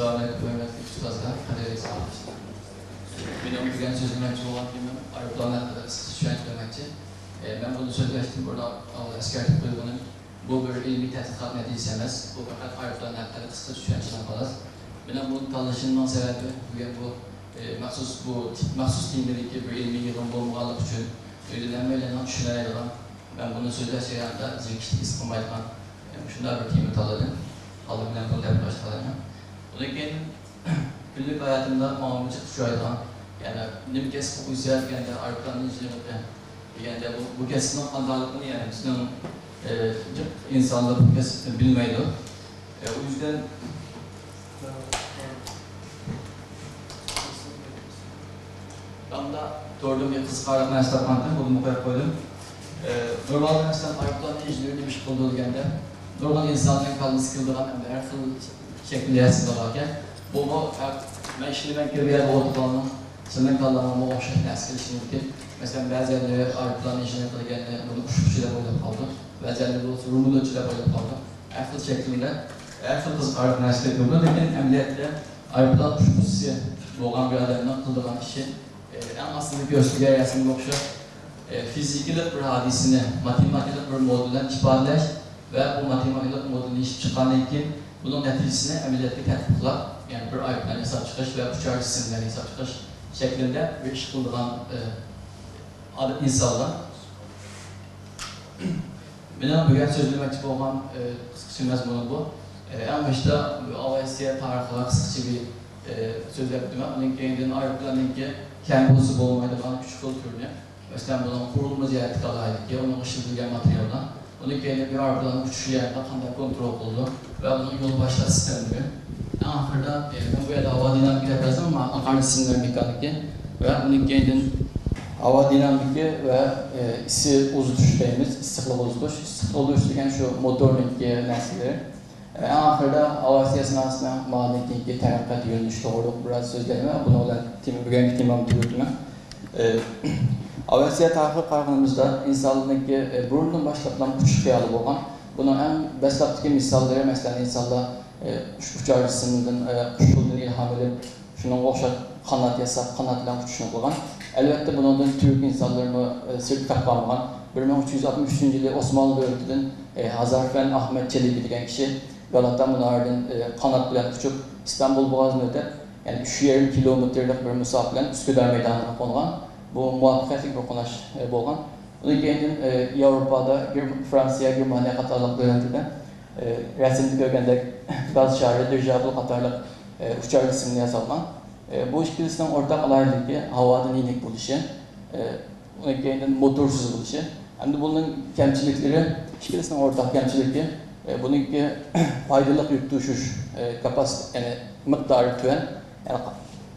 Assalamu alaikum ve rahmetullah. Kadir sağlıklı. Benim bugün sözlemek olan kimim? Ayrıplarına kadar şahit demekçi. Ben bunu sözleştim burada askerlik bölümünün bu bir ilmi tədqiqat nəticəsi emas. Bu faqat ayrıplarına haqqında qısa düşüncələr qalar. Benim bu tanışımdan sebebi bugün bu məxsus dinlilik bir ilmi yığın olmalı üçün ödülənməylə düşünərək ben bunu sözləşək yanında zirkişlik isqamaydıqan şunda bir kimi taladım. Allah bilen bunu da başkalarına. Onun için günlük hayatımda mamacık şuyaydan yani ne bir kez bu güzel yani arkadan izlemekten yani bu kesin andalıkını yani bizim insanlar bu kez bilmeydi. O yüzden ben de doğru bir kız kahraman esnafmandım, bunu koydum. Normalde mesela arkadan izliyor bir şey olduğu geldi. Normal insanların kalını sıkıldıran her türlü şekilde yazıda varken bu ben şimdi ben gibi bir yer olduğunu senden kalanımı o şekilde eskilişini mesela bazıları arıpların işine kadar geldi bunu kuşçuyla boyda kaldı bazıları olsa rumulacıyla boyda kaldı her türlü şeklinde her türlü kız arıpların eskilişini yapıyordu lakin emniyetle arıplar kuşçusu boğan bir adamdan kıldıran işi en aslında gösterge yazımı okşa fizikilik bir hadisini matematiklik bir modülden ifadeleş ve bu matematik modunu iş çıkandan ki bunun neticesine ameliyatlı tatbikler yani bir ayıptan hesap çıkış ve uçar cisimden hesap çıkış şeklinde bir iş kıldıran insanlar. Benim bugün sözlemek olan kısıkçı mezmunu bu. En başta AOS'ye tarihler kısıkçı bir söz yaptım. Onun kendinin ayıplarının ki kembulsu bulmaydı bana küçük kültürünü. Mesela bunun kurulma ziyareti kalaydı ki onun ışıldırgen materyaldan. Onun yerine bir arabaların uçuşu yerine kandan kontrol oldu ve bunun yol başlat sistemi. Ahırda ben bu yerde hava dinamik yaparsam ama akarlı cisimler mekanik ve onun kendinin hava dinamik ve isi uzutuş deyimiz, istiklik uzutuş. İstiklik oluştururken şu motornik nesneleri. Ahırda hava esnasında magnetik terakkat yönlüş doğru biraz sözlerime bunu olan bugünkü timamı yürütme. Avasiya tarixi qarğınımızda insanlığındaki burundan başlatılan uçuş xeyalı olan bunun en bəslaptaki misalları mesela insanlar uçar cisimden kuşuldan ilham edip şunun oxşar kanat yasaq, kanat ile uçuşunu qılğan. Elbette bunun Türk insanlarını sertifikat qalmağan 1363 yılı Osmanlı dövletinden Hazarfen Ahmet Çelebi degan kişi Galata Munar'dan kanat bilen uçup İstanbul Boğazı'nı ötep yani 3,5 kilometrelik bir musaf bilen Üsküdar meydanına konğan. Bu muvaffakiyetli bir konuş bolğan. Onun keyin Avrupa'da Fransa, Germaniya qatarlıq dövlətlərdə rəsmdə görgəndə gaz şarı, dirijabil qatarlıq uçar cisimli yasalğan. Bu ikilisinin ortak alaylığı havadan inek buluşu, onun keyin motorsuz buluşu. Hem de bunun kemçilikleri ikilisinin ortak kemçilikleri bununki faydalı yük düşüş kapasite yani miktarı tüven yani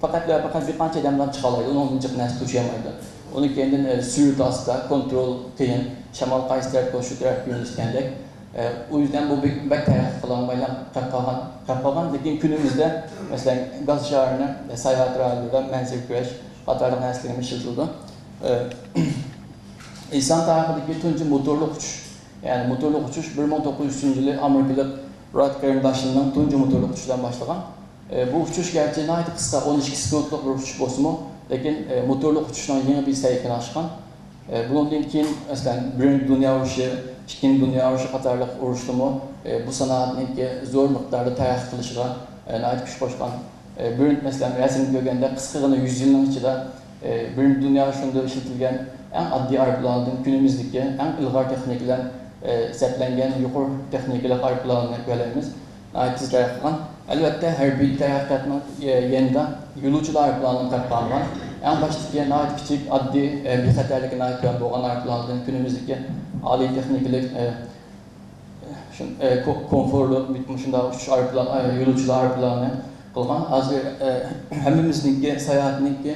fakat bir qancha adamdan çıqalaydı, onun için nəsə düşəməydi. Onun kendin sürüt asda, kontrol kıyın, şamal qaysı tərəf koşu tərəf yönlüşkəndək. O yüzden bu bək tərəf qılanmayla qapagan. Lakin günümüzde mesela gaz şarını Sayhat Radyo'da Menzil Güreş qatarlıq nəsliğimi şıltıldı. İnsan tarixindeki tuncu motorlu uçuş. Yani motorlu uçuş 1903 yılı Amerikalı Rutger Başlı'nın tuncu motorlu uçuşdan başlayan. Bu uçuş gerçeğine ait kısa 12 sekuntluk bir uçuş bozumu. Lakin motorlu uçuşdan yeni bir sayıkını aşkan. Bunun için mesela Birinci Dünya Uğraşı, İkinci Dünya Uğraşı qatarlıq uğraştımı bu sanatın zor miktarda tayaq kılışıga ait güç koşkan. Birinci mesela resim görgende kıskığını 100 yılın içinde Birinci Dünya Uğraşı'nda işletilgen en adli arıplarının günümüzdeki en ilgar teknikler seplengen yukarı teknikler arıplarını göremiz. Ait izler yapılan. Elbette her bir teyakkatının yeniden yolcular arıplarının katlanılan. En baştaki ait küçük adli bir xəterliğine ait olan arıplarının günümüzdeki âli tekniklik konforlu bitmişinde uçuş arıplarını, yolcular arıplarını kılgan. Hazır hemimizdeki seyahatindeki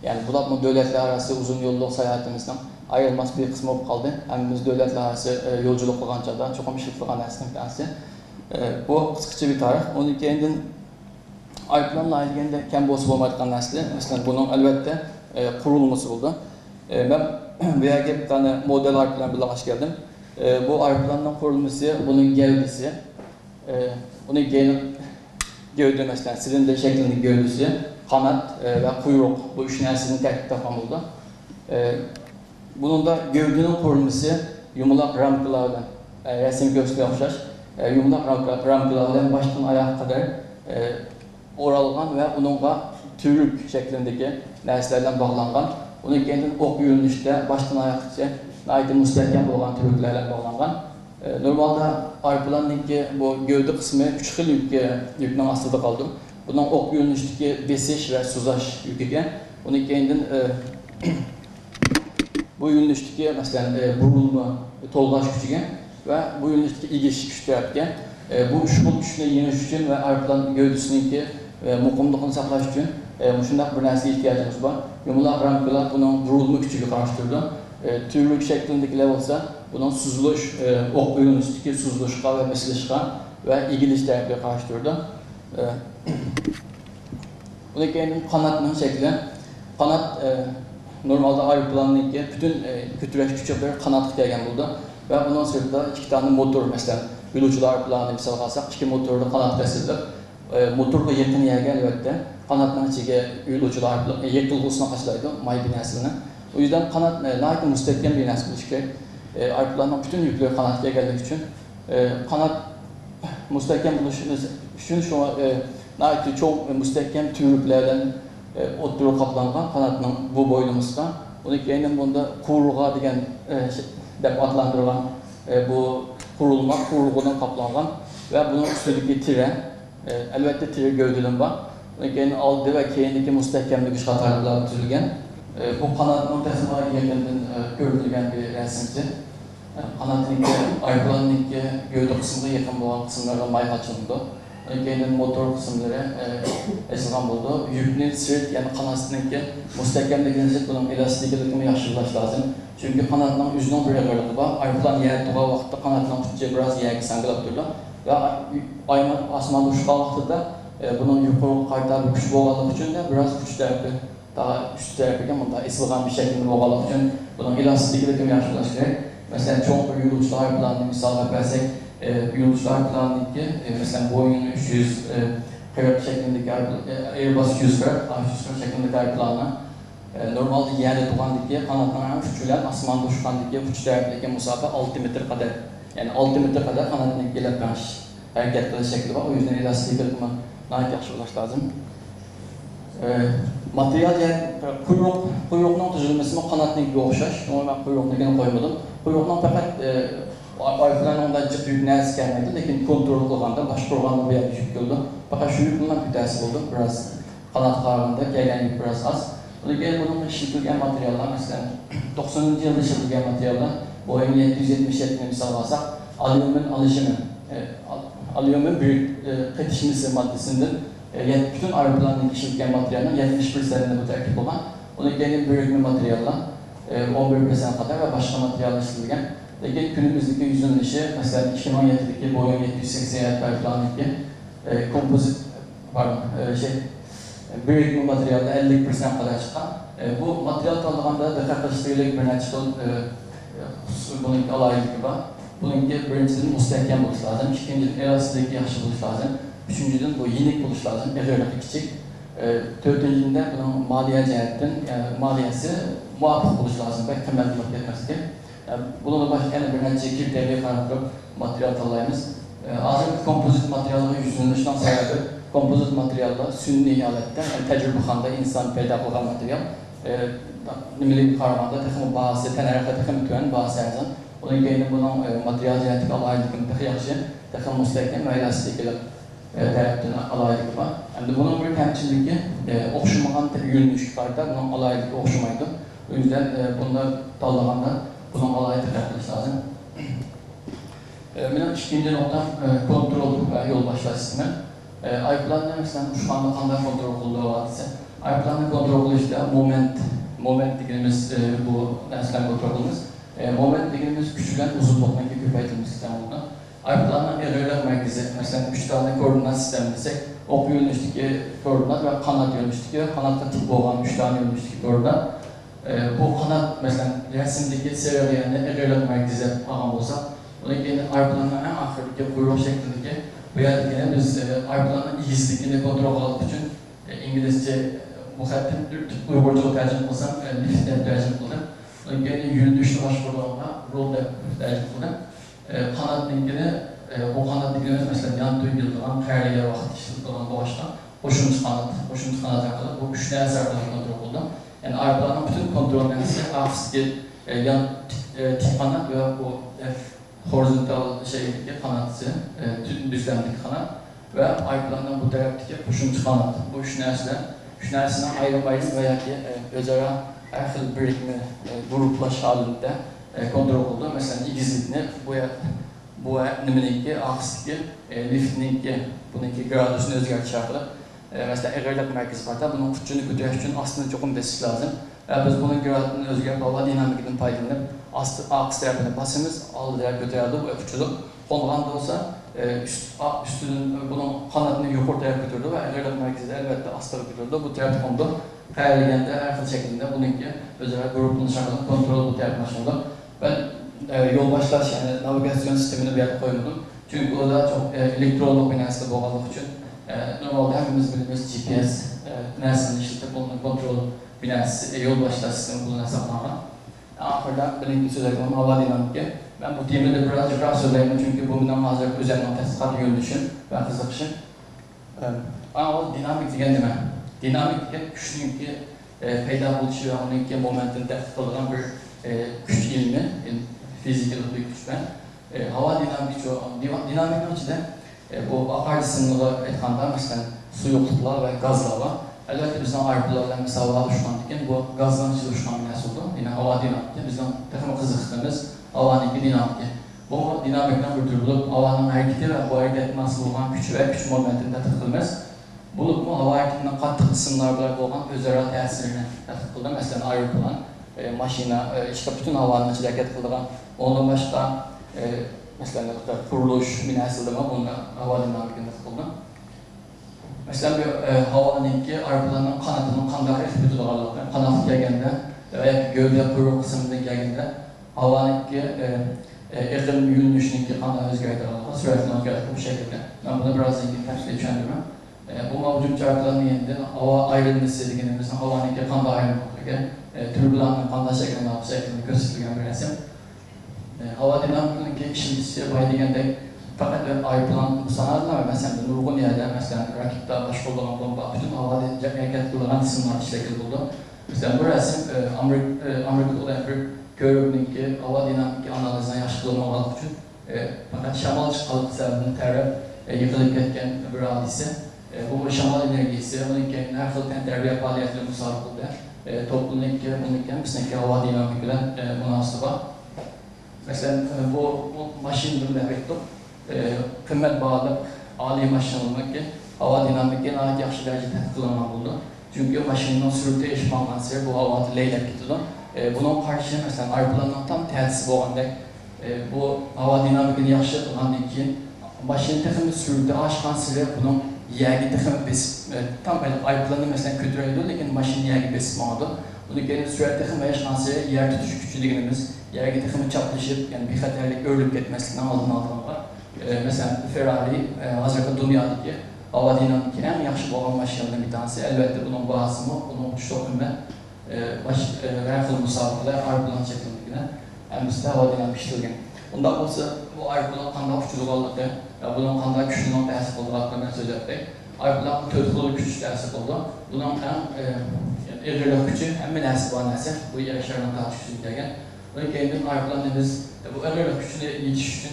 yani bulatma devletler arası uzun yolluk seyahatimizden ayrılmaz bir kısmı olup kaldı. Hemimiz devletler arası yolculuk kılganca da çok mişlik kılgan aslında tanesi. Bu kısaca bir tarih. Onun kendin ayıplarla ilgili kembosu olmadıktan nesli. Mesela bunun elbette kurulması oldu. Ben veya bir tane model ayıplarla birleş geldim. Bu ayıplarla kurulması, bunun gövdesi, bunun gövde mesela silindir şeklindeki gövdesi, kanat ve kuyruk bu üç nesnenin terkip tapan buldu. Bunun da gövdenin kurulması yumulak ramkılardan, resim gösteriyor okşaş. Yumulak ramkılardan baştan ayağa kadar oralgan ve onunla türlük şeklindeki nesnelerden bağlangan. Onun kendini ok yürünüşte baştan ayakçı ait müstehkem olan türlüklerle bağlangan. Normalde arpalarındaki bu gövde kısmı küçük yükün astıda kaldı. Bundan ok yürünüşteki besiş ve suzaş yüküge. Onun kendini bu yürünüşteki mesela burulma, tolgaç gücüge ve bu yürünüşteki ilgiç güçlerge. Bu şumul güçüne yeniş için ve arpaların gövdesindeki mukumluğunu saklaş için şundak bir nesne ihtiyacımız var. Yumulak ramkılar bunun vurulma gücüyle karşıtırdı. Türlük şeklindekiler olsa bunun süzülüş, ok yürünüşteki süzülüşka ve meslişka ve ilgilişlerle karşıtırdı. Bunun kendinin kanatının şekli. Kanat normalde arpalarındaki bütün kütüreş küçükleri kanat ihtiyacım buldu. Ve bundan sonra da iki tane motor mesela yürücüler arpalarını misal alsak iki motorlu kanat beslidir. Motorga yakın yerge elbette kanatların içine yürücüler yektilgusuna kaçlaydı may binasını. O yüzden kanat nahit müstehkem bir binası buluşuyor. Arpalarının bütün yükleri kanatya gelmek için kanat müstehkem buluşunuz için şu nahit çok müstehkem türlüklerden oturup kaplangan kanatının bu boylamasına. Onun kendinin bunda kuruluğa diyen adlandırılan bu kuruluğundan kaplangan ve bunun üstündeki tire elbette tire gövdeden var. Onun aldı ve kendindeki müstehkemli güç katarlarla düzülgen. Bu kanatının teslimaya yakından görülgen bir resimdi. Kanatındaki, arpalarındaki gövde kısmında yakın olan kısımlara may açıldı. Onun motor kısımları esnafan buldu. Yükünün sırt yani kanatındaki müstehkemliğinizi bunun elastikliğini yaşırlaş lazım. Çünkü kanatının yüzünün bir ağırlığı var. Arpaların yer tuğa vakitte kanatının tutuşu biraz yergi sangılap durdu. Ve asman uçuğa vakitte bunun yukarı kaytar bir güç boğalık için de biraz güç tarafi daha üst tarafıken daha esılgan bir şekilde boğalık için bunun elastikliğini yaşırlaş gerek. Mesela çok bir yürüyüşler planını misal versek yürüyüşler planındaki mesela Boeing 300 şeklindeki Airbus 100 şeklindeki planı normalde yerde tuğandaki kanatlanan uçuşlar asmanda uçuşkandaki uçuşlardaki mesafe 6 metre kadar yani 6 metre kadar kanatını gelip hareketli şekli var. O yüzden elastikliğini nahit yaşırlaş lazım. Materyal yani kuyruğunun düzülmesine kanatına gibi okşaş. Ama ben kuyruğuna gene koymadım. Kuyruğundan fakat arpaların onda cık yük nəzis gelmedi. Lakin kontrol olanda başka organlı bir yük oldu. Fakat şu yük bundan mütəssib oldu. Biraz kanat kararında gelen yük biraz az. Bunun işletilgen materyaller mesela 90. yılda işletilgen materyaller Boeing 777'ni misal alsak alüminyum alışımı alüminyum büyük katışması maddesinden bütün arpaların işletilgen materyalinin 71%'inde bu terkip olan onun gelin büyük bir materyaller 11% kadar ve başka materyal işletilgen. Lakin günümüzdeki yüzün işi mesela 2017'deki Boeing 787 arpalarındaki kompozit büyük bir materyalde 50% kadar çıkan. Bu materyal tanıdığında dekaklaştırıyla bir neçton bunun alaylığı var. Bunun birincinin müstehkem buluş lazım, ikincinin elastikli yaxşı buluş lazım, üçüncünün bu yenik buluş lazım, eğerlik küçük. Dördüncünde bunun maliye cihetten, maliyesi muvaffak buluş lazım, belki temellik etmesi. Bunun başka bir neçe kriterliğe kaynaklı materyal tanılayımız. Azıcık kompozit materyalının yüzünün dışından sayardı. Kompozit materyalda sünni aletdə, yəni təcrübəxanda insan peyda qılan material nimeli qaramanda texnik bahası, tənərəxə texnik mütüvən bahası ərzən. Onun qeyni bunun material cəhətlik alaylıqın texi yaxşı, texnik müstəhkəm və elastik tərəfdən alaylıqı var. Həm də bunun bir təmçinliki oxşumağın yürünüş qayda, bunun alaylıqı oxşumaydı. O yüzden bunda dallağanda bunun alaylıqı tərəfləş lazım. Benim ikinci noktam kontrol ve yol başlar sistemi. Arpalarında mesela uçmanın kandan kontrol olduğu hadise. Arpalarında kontrol olduğu işte moment dediğimiz bu neslen kontrolümüz. Moment dediğimiz küçülen uzun toplamda küpeytilmiş sistem oldu. Arpalarında eğriler merkezi, mesela 3 tane koordinat sistemi desek, ok yönlüşteki koordinat ve kanat yönlüşteki, kanatta tık boğan 3 tane yönlüşteki koordinat. Bu kanat mesela resimdeki serilerinde eğriler merkezi ağam olsa, bunun kendini arpalarında en ahırdaki kuyruğu şeklindeki bu yerde yine biz ayrılan ilgisizlikini kontrol almak için İngilizce bu xəttin Uygurca tercih kılsam, lift'ten tercih kıldım. Gene yürüyüşle başvurduğumda rol tercih kıldım. Kanat linkini, o kanat linkini mesela yan duygulan, kariyer vakit işletilen doğuştan hoşumuz kanat yakaladı. Bu üçlü eserden kontrol kıldım. Yani ayrılan bütün kontrol nefsi, hafızki yan tip kanat ve bu horizontal şeydeki kanatı, düzlemdeki kanat ve ayrılanan bu taraftaki hoşumuz kanat. Bu üç nesne ayrı veya ki özara her xil birikme gruplaş halinde kontrol oldu. Mesela igizlikni bu nimeninki, aksiki, liftninki, bununki gradusunu özgərtiş yapılır. Mesela eğerlik merkezi var da bunun uçunu güdüş için aslında çok besiz lazım. Biz bunun gradusunu özgərtiş hava dinamikinin paylanıp aks tarafına basımız aldılar götürdü bu uçulu. Ondan da olsa üstünün bunun kanatını yukarı tarafa götürdü ve eğerlik merkezi elbette astarı götürdü. Bu taraf kondu. Hayalinde her şekilde bununki özel grubun şartlarını kontrol bu tarafına sundu. Ben yol başlar yani navigasyon sistemini bir yere koymadım. Çünkü o da çok elektronik binasında boğalık için normalde hepimiz bildiğimiz GPS binasının işletip bulunan kontrol binası yol başlar sistemi bulunan saklama. Ahırda birinci söz eklemem hava dinamiki. Ben bu temi de birazcık rahat söyleyeyim çünkü bu binden hazır üzerinden tesisat yönlüşüm ve hızlıkışım. Ama o dinamik diyen deme. Dinamik diyen güçlüğün ki peyda buluşu ve onunki momentin tehdit olan bir güç ilmi, fizikal bir güç ben. Hava dinamik ölçüde bu akar cisimleri etkanda mesela suyukluklar ve gazlar var. Elbette bizden ayrılarla mesela hava düşmanlıkken bu gazdan düşmanlığı nasıl oldu? Yine hava dinamik. Bizden takım kızıktığımız havanın dinamik. Bu dinamikten götürülüp havanın hareketi ve bu hareket nasıl olan güç ve güç momentinde tıkılmaz. Bulup mu hava hareketinden katı kısımlarda olan özel tesirine tıkıldı. Mesela ayrılan maşina, işte bütün havanın içinde hareket kıldıran, ondan başka mesela kuruluş, binasıldırma bununla hava dinamikinde tıkıldı. Mesela bir havanın ki ayrılanan kanatının kandarı esbütü doğarlığı, kanat gelgende veya gövde kuyruğu kısmında gelgende havanın ki ekranın yürünüşünün ki kanat özgürlüğü doğarlığı, süratini özgürlüğü bu şekilde. Ben bunu biraz zengin temsil düşündürmem. Bu mevcut çarpıların yerinde hava ayrılması dediğimizde havanın ki kanda ayrılması, türbülanın kanda şeklinde gösterilen bir resim. Hava dinamikinin ki işin payı degende fakat ayrılan sanatlar mesela Nurgun yerde mesela rakipte başka olan bomba bütün hava hareket kullanan kısımlar şekil buldu. Mesela bu resim Amerika'da olan bir görevinin ki hava dinamik analizine yaşlı olmamak için fakat şamal çıkalıp sebebinin terör yıkılıp etken bir hadise. Bu şamal enerjisi, onun kendine her türlü terbiye faaliyetleri musabık oldu. Toplumun kendisindeki hava dinamikiyle münasıba. Mesela bu maşin bir efekti. Kıymet bağlı âli maşinalılık ki hava dinamikine ait yaxşı derecede kullanmak oldu. Çünkü maşinin sürüldüğü eşmandan sebep bu hava leylek gidiyor. Bunun karşısında mesela ayrılanan tam tersi bu anda bu hava dinamikini yaxşı olan için maşinin takımı sürüldüğü aşkan sebep bunun yeri takımı besip tam böyle ayrılanan mesela kötü ediyor lakin maşinin yeri besip oldu. Bunu gelin sürat takımı yaşkan sebep yer tutuş güçlülüğümüz yeri takımı çaplaşıp yani bir xatarlık örülüp gitmesinden aldığını var. Mesela Ferrari, hazırda dünyadaki hava dinamiki en yaxşı olan maşinlerden bir tanesi. Elbette bunun bazımı, bunun uçuş okuma her türlü müsabakalar ayrılan şeklindekine elbette hava dinamik işlediğin. Ondan olsa bu ayrılan kanda uçuşçuluk oldu. Bunun kanda güçlüğünün təsib olduğu hakkında söz ettik. Ayrılan tözlülük güç təsib oldu. Bunun en eğrilik gücü hem münasib olan nəsə, bu yarışlardan daha güçlüyken. Bunun kendinin ayrılandığımız bu eğrilik gücünü yetiş için,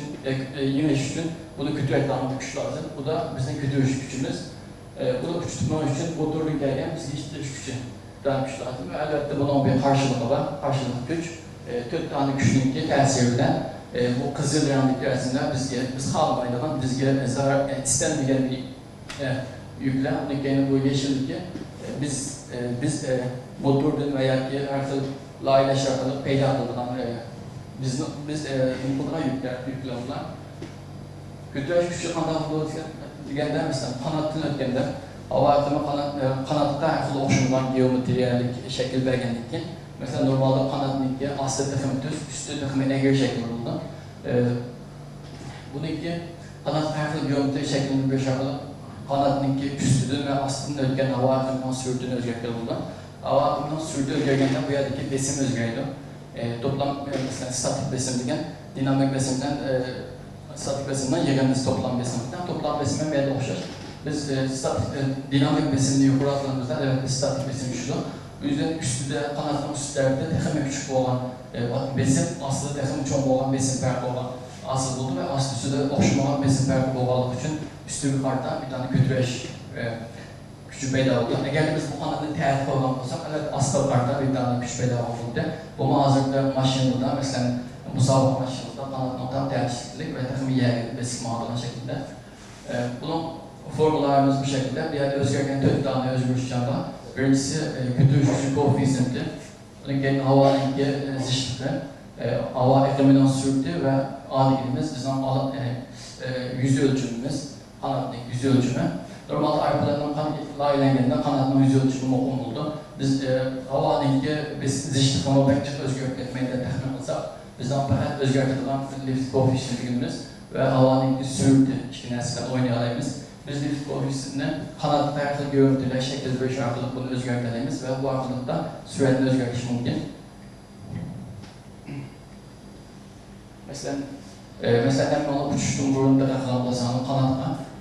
yeniş için bunu kötü ekranında güç lazım. Bu da bizim kötü gücümüz. Bunu güç tutmak için motorun gelgen bizim işletiş gücü daha güç lazım. Ve elbette bunun bir karşılığı var, karşılık güç. Tüm tane güçlüğün ki tesirinden bu kızıl yanlık arasında biz kalmayla bizge zarar istenmeyen bir yükle. Onun kendine bu yeşillik ki biz motorun veya ki her türlü layla şartları peyda kılınan biz bunlara yüklenirler. Kötü güçlü kanat olurken mesela kanatın ötkende hava atımı kanatta her türlü okşundan geometriyalik şekil belgenlikten mesela normalde kanatın ki aslı takımı düz, üstü takımı eğri şekil oldu. Bununki Kanat farklı geometri şeklinde bir şekilde kanatınki üstünün ve aslında ötken hava akımından sürdüğünü özgürlükler buldu. Hava akımından sürdüğü özgürlükten bu yerdeki besim özgürlüğü. Toplam mesela statik besim degen, dinamik besimden statik besimden yeganesi toplam besimden toplam besime belli okşar. Biz dinamik besimini yukarı attığımızda evet statik besim güçlü. Bu yüzden üstüde kanatın üstlerde texme küçük olan besim aslı texme çok olan besim farkı olan asıl buldu ve aslı üstüde okşamalan besim farkı olmalık için üstü yukarıda bir tane kütüreş küçük peyda oldu. Eğer biz bu kanatı tertip olan olsak, evet aslı yukarıda bir tane küçük peyda oldu. Bu hazırda maşinada mesela musabık maşinada kanatın tam tercihlik ve texme yer besim mağdurlan şeklinde. Bunun formüllerimiz bu şekilde. Bir yerde özgürlüğün 4 tane özgürlükçanda. Birincisi kütüreşçü koefisiyenti. Bunun gelin hava rengi zişlikle. Hava eklemeden sürdü ve A dediğimiz bizim yüzü ölçümümüz. Kanatın yüzü ölçümü. Normalde arpalarından layılanlarında kanatın yüzü ölçümü oldu. Biz hava rengi zişlik ama belki özgürlük etmeyi de tahmin olsak. Bizden fakat özgürlük edilen lift koefisiyentimiz ve hava rengi sürdü. İki nesle oynayalımız. Biz lift koefisiyentini kanat farklı görüntüler, şekil bir şarkılık bunu özgürlüklerimiz ve bu arkalıkta sürekli özgürlük mümkün. Mesela hemen ona uçuştuğum burunda yakalanmasının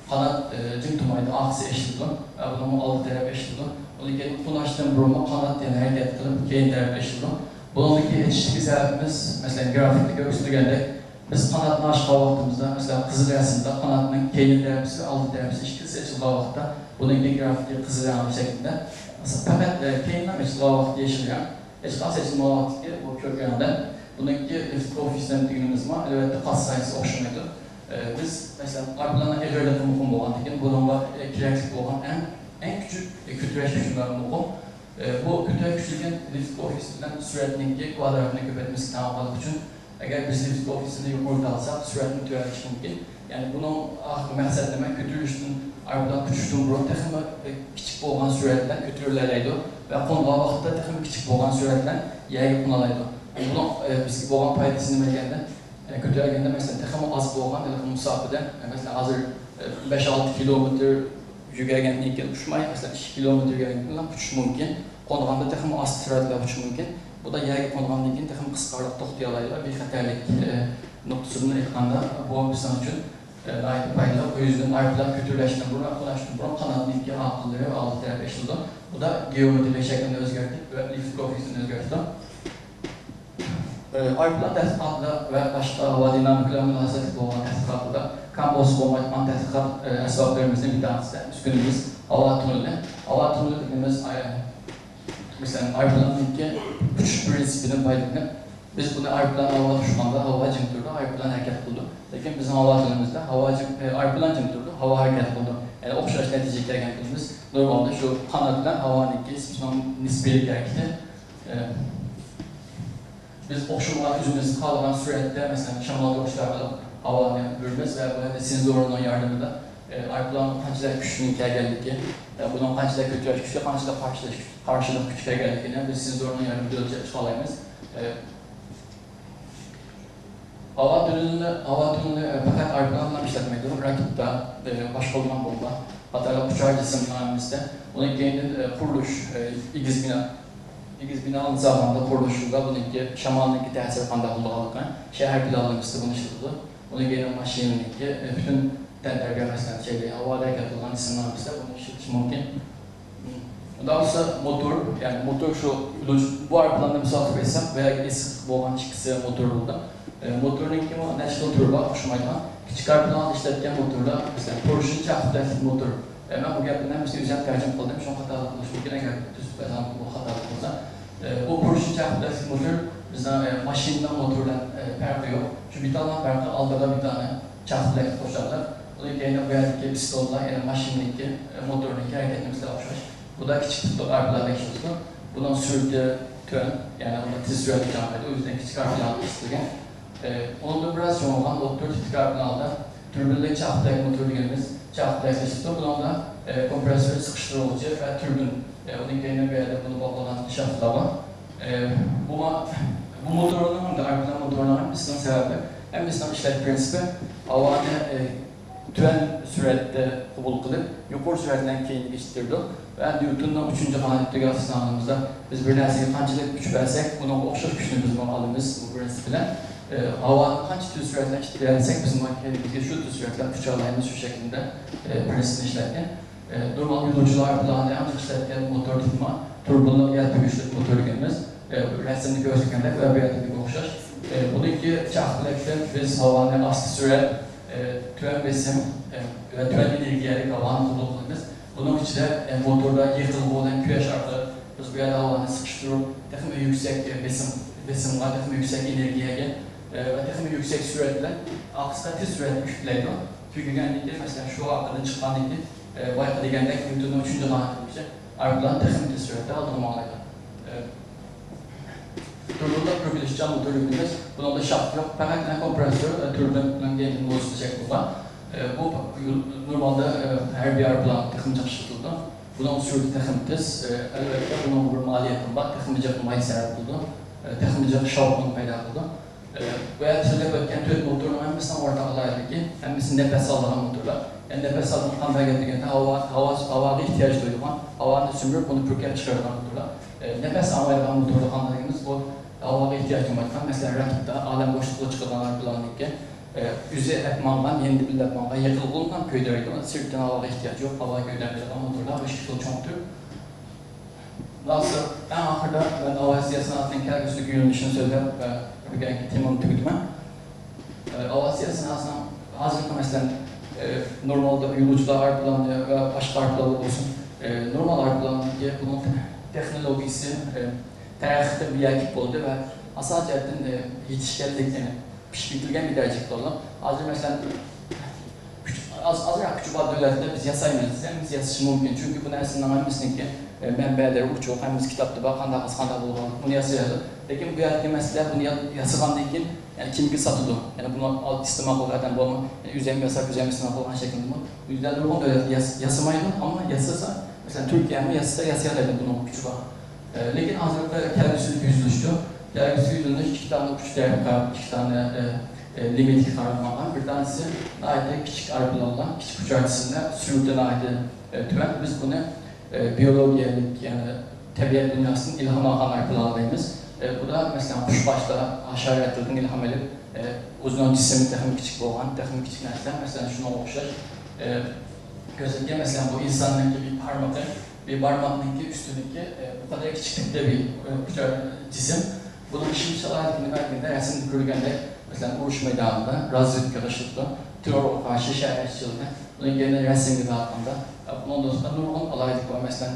kanat cimtumaydı, aksi eşitli. Bunun altı tarafı eşitli. O yüzden kulaştığım burunda kanat yani hareket kılıp keyin tarafı eşitli. Bunundaki eşitlik sebebimiz mesela grafikte göstergelerek biz kanatını aşağı vaxtımızda mesela kızıl resimde kanatının keyin tarafı ve altı tarafı eşitli seçildiği vaxtda bununki grafikte kızıl resim şeklinde. Fakat keyinden seçildiği vaxtda yeşilgen, eşitli seçildiği vaxtda bu kökende bununki lift koefisiyentimiz var, elbette kas sayısı okşamaydı. Biz mesela arpalarına evlerle muhum olan dedim, bununla kireksik olan en küçük kütüreş küçükler muhum. Bu kütüreş küçülgen lift koefisiyentinden süratindeki kvadratını köpetmesi tamamladık için eğer biz lift koefisiyentini yukarıda alsak süratini türemiş mümkün. Yani bunun məqsəd demək kütürüşün arpadan küçüktüğün burun texmi kiçik olan süratle kütürlərəydi və qonuğa vaxtda texmi kiçik olan süratle yəyə qonalaydı. Bunun biz olan paydasını vergəndə kütürəgəndə məsələn texmi az olan musafirdə məsələn hazır 5-6 kilometr yügərgənliyə gəlib uçmayı, məsələn 2 kilometr yügərgənliyə uçuş mümkün. Qonuğanda texmi az süratle uçuş mümkün. Bu da yəyə qonuğanda texmi qısqarlıq toxtayalayla bir xətərlik noktasının ekranda bu bizim için layık payla. O yüzden arpalar kütürleştiğinde buranın kanadının iki altları ve altı tarafı eşitli. Bu da geometri şeklinde özgürlük ve lift koefisiyentini özgürlüktü. Arpalar tədqiqatla və başqa hava dinamiklə münasibətli olan tədqiqatla kampos olmaktan tədqiqat əsbablarımızın bir tanesi üstünümüz hava tuneli. Hava tuneli dediğimiz mesela arpaların ilki uçuş prinsipinin payını biz bunu arpalan hava düşmanda hava cimturdu, arpalan hareket buldu. Lakin bizim hava tunumuzda arpalan cimturdu, hava hareket buldu. Yani okşaş neticeler geldiğimiz normalde şu kanatla havanın nisbeli hareketi. Biz okşamalar yüzümüz kalınan süratle mesela şamal yokuşlarla havanı bölmez ve bu senzorunun yardımıyla arpalan kaçıda küçüğün geldiği, bunun kaçıda kötü küçük, kaçıda karşılık küçük geldiğini biz senzorunun yardımıyla çıkalayımız. Hava tüneli fakat arpalarla işletmekte rakipte başka olan bomba. Hatta uçar cisimlerimizde onun kendinin kuruluş, İgiz binanın zamanında kuruluşunda bununki şamanlık təsir qanda bulduğu şehir planlaması bunu işledi. Onun kendinin maşinindeki bütün tədbirlər məsələn havada yapılan isimlerimizde bunu işletiş mümkün. Daha sonra motor, yani motor şu bu arpalarla misafir etsem veya eski olan çıkısı motorunda. Motorun ki o national turbo hoşuma giden. Küçük arpadan işletken motorda mesela Porsche'ın çaptaki motor. Ben bu yapımdan mesela üzerine tercih kıldım. Şu an hatalı konuşmak yine geldi. Bu hatalı olsa. O Porsche'ın çaptaki motor bizden maşinden motordan farkı yok. Şu bir tane farkı aldığında bir tane çaptaki koşarlar. Onun yerine bu yerdeki pistolla yani maşindeki motorundaki hareketlemesine başlar. Bu da küçük arpalarda işliyor. Bunun sürdüğü tön yani onda tiz süratli canlıydı. O yüzden küçük arpalarda işliyor. Onun vibrasyon olan doktor titrikar binalda türbünle çahtayı motor dediğimiz çahtayı seçti. Bunun da kompresör sıkıştırıcı ve türbün. Onun yerine bir yerde bunu bağlanan şaftlar var. Bu motorların da arkadan motorların bizden sebebi hem bizden işlet prensibi havanı tüven süratde kubul kılıp yukarı süratten keyin geçtirdi. Ve Newton'un 3. kanunundaki aslanımızda biz bir nerseye kancılık güç versek, bunun okşar güçünü bizim alımız bu prensiple. Havanın kaç tür süratle işletirsek bizim makinemizde şu tür süratle güç alayımız şu şekilde prensipini işlerken. Normal yolcular planlayan işlerken motor tutma, turbolu yatma güçlük motor gelmez. Resimli gözlüklerinde ve bir yatma okşar. Bununki çaklıkta biz havanın aslı sürat, tüven besim ve tüven enerjileri havanın kullanılırız. Bunun için de motorda yıkılıp olan küre şartları biz bu yerde havanı sıkıştırıp takımı yüksek besim var, takımı yüksek enerjiye ve takımı yüksek süratle aksatı sürat güçlüydü. Çünkü genellikle mesela şu arkada çıkan ilgi bayağı degenlik Newton'un 3. kanunuyla arkadan takımı süratle aldırmalıydı. Turbulda propulsion cam motor ürünümüz, bunun da şaft yok. Fakat kompresör turbulun geldiğini oluşturacak burada. Bu normalde her bir aeroplan takımcak şekilde. Bunun sürdü takımımız, elbette bunun bir maliyeti var. Takımcak maliyeti buldu. Takımcak şavkın payda buldu. Veya söyleyip ötken tüet motorun hemisinden orada alaydı ki, hemisi nefes alınan motorlar. Yani nefes alınan kandıra geldiğinde havaya ihtiyaç duyulan, havanı sümürüp bunu pürkep çıkarılan motorlar. Nefes almayan motorda kanlarımız bu havaya ihtiyaç duymaktan. Mesela rakipte alem boşlukla çıkılan aeroplanlık ki, yüzü etmandan, yeni bir etmandan yakılı bulunan köyleriydi. Sirkten havaya ihtiyaç yok, havaya göndermeyecek motorlar ışıklı çoktur. Nasıl en ahırda ben Avasya Sanat'ın kergüsü günlüşünü söyledim ve bir genki temamı tükütme. Avasya Sanat'ın hazırlıkta mesela normalde yolcular arpılanıyor ve başka arpılar olsun. Normal arpılanıyor bunun teknolojisi tarihte bir yakip oldu ve asal cihetten yetişkenliklerini pişirilen bir derecekte oldu. Hazır mesela azıcık küçük adlarında biz yasaymıyoruz. Biz yasışı mümkün. Çünkü bu neresinden anlamışsın ki mənbələri uçuq, həmiz kitabda bax, qanda bulunur, bunu yazıyorduk. Lakin bu yerdeki mesele bunu yazılandan ki, yani kimki satıdı. Yani bunu istemek olarak bu ama üzerime yasak, üzerime sınav olan şeklinde bu. Bu yüzden de onu yasamaydı ama yasasa, mesela Türkiye'nin yasasa yasayalıydı bunu küçük var. Lakin hazırlıkta kendisi yüzleşti. Kendisi yüzleşti, iki tane küçük değerli karar, iki tane limit kararlar var. Bir tanesi ait küçük arpalarla, küçük uçartısında sürüden ait tüven. Biz bunu biyolojik yani tabiat dünyasının ilham alan arpalarındayız. Bu da mesela kuşbaşta haşeratlardan ilham edip uzun cismi takım küçük olan, takım küçük nesler mesela şuna okşar. Gözüküyor mesela bu insanın bir parmağındaki üstündeki bu kadar küçüklükte bir cisim. Bunun şimdi çalarken verdiğinde resim görülgende mesela uğuş meydanında, razılık karışıklı, terör karşı şehirçiliğinde, bunun yerine resim gibi hakkında. Ondan sonra Nurhan alaydık var mesela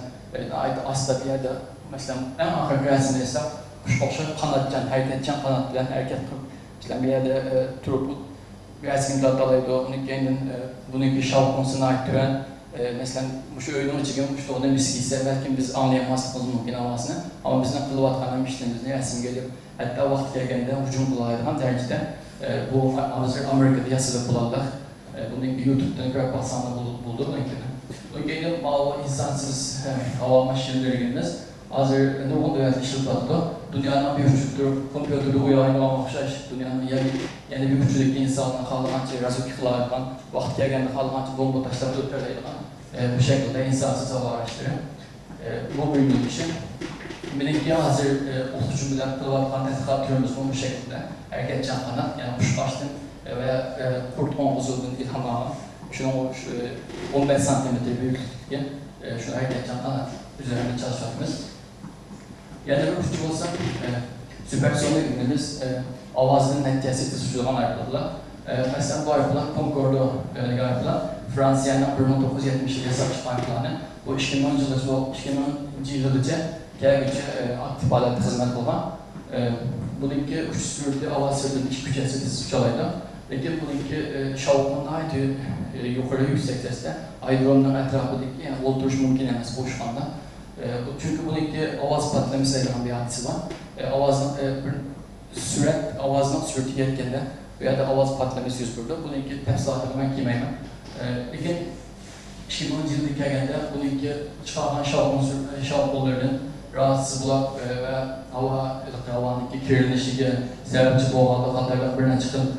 ait asla bir yerde mesela en ahır resimde ise kuş okşar kanatcan, hareket edeceğin kanat bilen hareket mesela bir yerde turup resim dalaydı onun kendin bununki şavk konusuna ait tören mesela bu öğünün çıkıyor, işte onun miskiyse belki biz anlayamazdık mümkün havasını ama bizden kılıvat kanan işlemimizde resim gelip hatta vakit geldiğinde hücum kullanırken derecede bu Amerika'da yasada kullandık. Bunun bir YouTube'dan görüp basanda bulduk. Yine bağlı insansız hava maşinlerimiz hazır Nurhan devleti işletmekte. Dünyanın bir üçüktür, kompütörde uyarlamamak şey, dünyanın yeni bir üçükteki insanın kalınancı, razıklıklardan, vakit geldiğinde kalınancı bomba taşları ötürleyden bu şekilde insansız hava araçları. Bu bölümün için. Benimki hazır okutucu bilen kılıvatkan tetkikatörümüz bu şekilde. Hareket can kanat, yani kuşbaştın veya kurt 10 uzunluğun ilhamı. Şunun 15 santimetre büyüklükte şunu hareket can kanat üzerinde çalışmamız. Yani bir uçucu olsa süpersonik ürünümüz avazının neticesi suçlanan arkalarla. Mesela bu arkalar Concorde'u arkalar Fransa'nın 1970 yılı yasak çıkan arkalarını bu 2010 yılıca gelgüce aktif alet hizmet olan bununki uç sürdü, avaz sürdü, iç gücesi suçalaydı. Lakin bununki şavukun ait yukarı yüksek sesle aydronların etrafındaki yani oturuş mümkün emez boş anda. Çünkü bununki avaz patlaması edilen bir hadisi var. Avazdan sürtü yetkende veya da avaz patlaması yüz buldu. Bununki tefsilatını ben kimeyim. Lakin 2010 yılında geldiğinde bununki çıkarılan şavuk kollarının rahatsız bulak ve havanın kirlenişi sebepçi boğalı hatarlar birine çıkın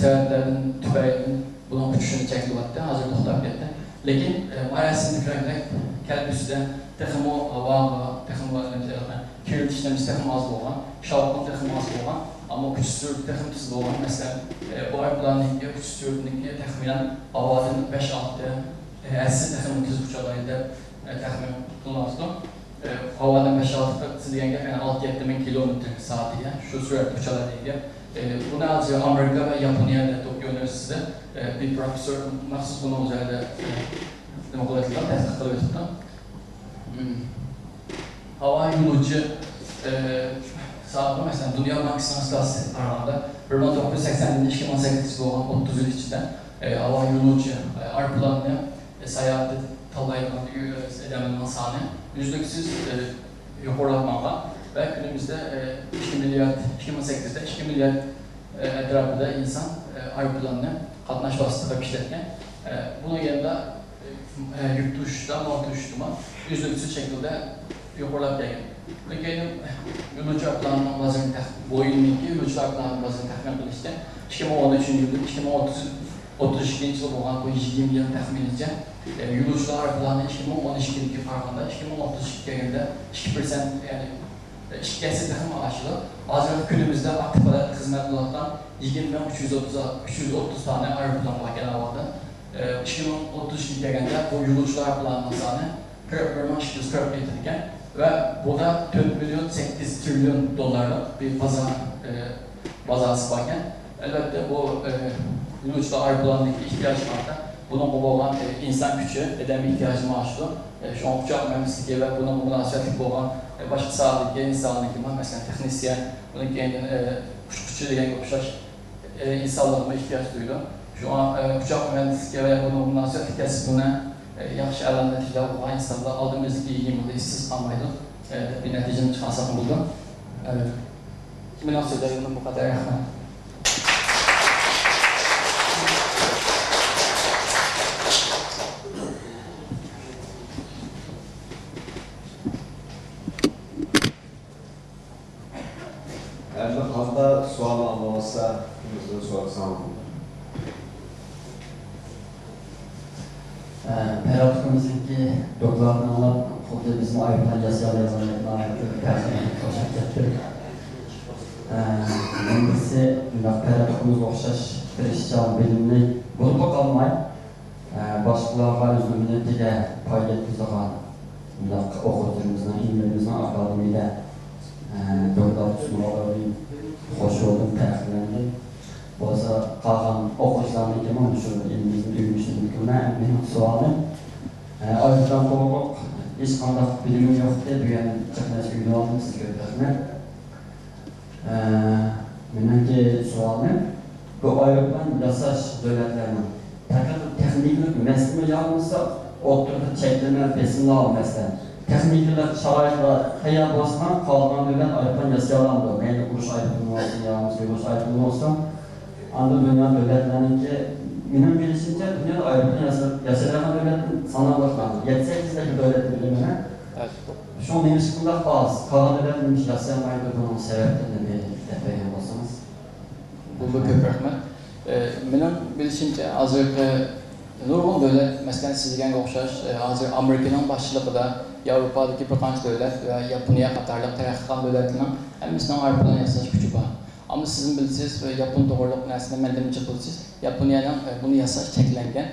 sebeplerinin tüfeğinin bunun uçuşunu çekiyordu. Hazır toxtab getdi. Lekin marasini görmek kelbüsüde texmo hava, texmo kirit işlemimiz texmo az bolğan, şalqın texmo az bolğan, amma kuch sürüt texmo tuz bolğan. Məsələn, bu aeroplanınki kuch sürütünki təxminən havadan 5-6 əsli texmo tuz uçalaydı təxmin tutulmazdı. Havadan 5-6 degenge yani 6-7 bin kilometre saatiye şu süratle uçalaydı. Bunu azıcık Amerika ve Japonya'da Tokyo Üniversitesi'de bir profesör mahsus bunun üzerinde demokratikler tetkik kılıyordu. Hava yolcu sahibi mesela Dünya Bankası'nın sırası arasında 1980'de 2018 olan 30 yıl içinde hava yolcu aeroplanını seyahat talayılan edemenin sahne yüzlüksüz yukarılatmağa ve günümüzde 2008'de 2 milyar etrafında insan aeroplanını katnaş vasıtada işlerken bunun yanında yük tutuşta, mal tutuşturma yüzlüksüz şekilde yukarılat geldi. Peki yolcu aeroplanının bazını boyunluğundaki yolcu aeroplanının bazını tahmin kılıştı. 2013 yılda 2032 yıl olan bu 20 milyon tahminince yolcular aeroplanı 2012 yılki farkında 2032 yılında 2% yani şirketi takım aşılı. Azıcık günümüzde aktif olarak hizmet olarak 20.330 tane aeroplan var genel havada. 2032 yılında bu yolcular aeroplanının sahne 40.240 getirken ve bu da 4 milyon 8 trilyon dolarlık bir bazası varken elbette bu yolcular aeroplanındaki ihtiyaç var. Bunun olan insan gücü, edemi ihtiyacı maaşlı. Şu an uçak mühendisliği ve bunun münasebetli olan başka sahadaki insanlık gibi mesela teknisyen, bunun kendini uçuşçu diyen uçaş insanlığıma ihtiyaç duydu. Şu an uçak mühendisliği ve bunun münasebetli kesibine yaxşı ələn nəticələr olan insanlar aldığımız ilgi yılında işsiz kalmaydı. Bir nəticəni çıxansaq buldu. Kimin sözlərinin bu kadar yaxın. Eğer fazla sual almamışsa, hızlı sorsam. Perakımızdaki doktorlarla xuddi bizim ayrılan yazılarına ait personel koşakettir. Birincisi, perakımız oxşaş Hristiyan bilimli bulup kalmay, başkalarına özümünü paylaştığı zaman okuduğumuzdan, ilmimizden akademide doktor sunmaları hoş oldum, təhqirləndi. Olsa qalğan oxucularını kimi onu şu elimizin düymüşlüyümünə benim sualım. Ayrıdan boğuluq, hiç qandaq bilimim yoxdur, büyən çəkməsi günü aldım siz gördüğünə. Mənimki sualım, bu ayrıqdan yasaş dövlətlərinin texniklik məslimi yalnızsa, oturdu çəkilmə besinli almasından. Texnikler, şairler, hayal basman, kalman dövlət ayrıqdan yasayalandı. Meyli kuruş ayrıqdan olsun, yalnız bir kuruş ayrıqdan olsun. Anda dünya dövlətlərinki, benim bilişimce dünyada ayrıqdan yasayalan dövlətin sanallıqlandı. 7-8'deki dövlət bilimine. Şu an neymiş bunda az. Kalan dövlətmiş yasayamaydı bunun sebeplerini bir dəfəyə olsanız. Bu köp rəhmət. Benim bilişimce azıcık nurgun dövlət, məsələn sizgən oxşar, azıcık Amerikanın başçılığında Avrupa'daki bir qanç dövlət və Yaponiya qatarlıq tərəqqan dövlətinin həmisindən aeroplan yasaş gücü var. Amma sizin bilirsiniz ve Yapon doğruluq nəsində məndən necə bilirsiniz, Yaponiyadan bunu yasaş çəkilənən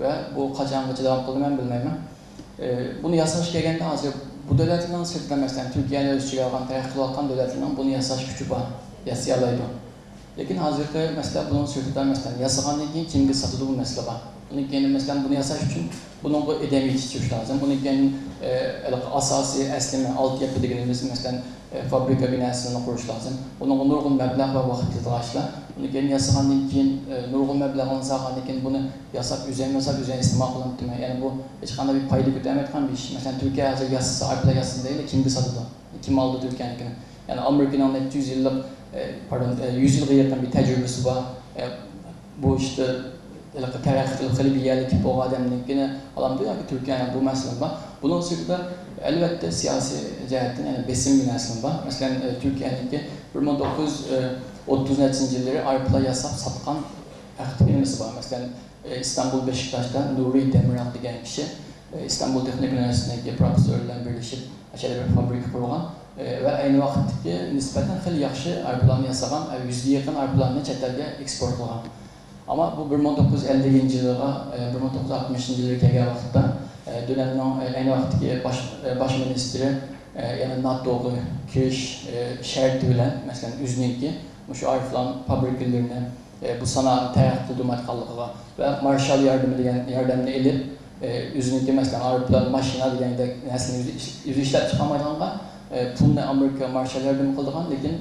və bu qaçanğıcı devam qıldı, mən bilməyəm. Bunu yasaş gəlgəndə azıcık bu dövlətlərin sırtında məsələn Türkiyə ilə ölçüyə alğan, tərəqqi alğan dövlətlərin bunu yasaş gücü var, yasayalaydı. Lakin hazırda məsələ bunun sırtında məsələn yasağandan keyin kimga satıldı bu məsələ var. Bunun keyin məsələn bunu yasaş üçün bunun bu edemi yetiştiriş lazım. Bunun keyin asası, əslimi, alt yapı dediğimiz məsələn fabrika binasını kuruş lazım. Bunun nurgun məbləğ və vaxt yığılışla. Bunun keyin yasağandan keyin nurgun məbləğini sağandan keyin bunu yasak üzerine istimal qılınıb demək. Yəni bu heç qanday bir paylı ödəmə etən bir iş. Məsələn Türkiyə hazır yasası, ayrıla yasası deyil, kimga satıldı? Kim aldı Türkiyəninkini? Yəni Amerikanın 200 yıllık, pardon 100 yılga yakın bir tecrübesi var. Bu işte tərəqqi bir yerlik o adamlınkini adam diyor ki Türkiye'nin bu məsələn var. Bunun sırtında elbette siyasi cəhətdən yəni besin bir məsələn var. Məsələn Türkiye'ninki 1930 neçinci illəri ayrıla yasaq satqan aktivimiz var. Məsələn İstanbul Beşiktaş'ta Nuri Demiral degan kishi İstanbul Texnik Üniversitesi'ndeki profesörlerle birleşip aşağıda bir fabrik kurgan ve aynı vaxtdagi nisbatan xil yaxshi aeroplan yasagan, 100 ga yaqin aeroplanni chet elga eksport qilgan. Ama bu 1950 yılga, 1960 yılga kelgan vaqtda dönemning aynı vaqtdagi baş ministri yani NATO'ga kirish sharti bilan masalan o'zininki shu aeroplan fabrikalarini bu sanoatni taraqqiyot qildimayotganligiga ve Marshall yordami degan yordamni elib o'zininki masalan aeroplan mashina degandek narsani o'zi ishlab chiqolmaydiganga pulni Amerika Marshall yordami qildigan, lekin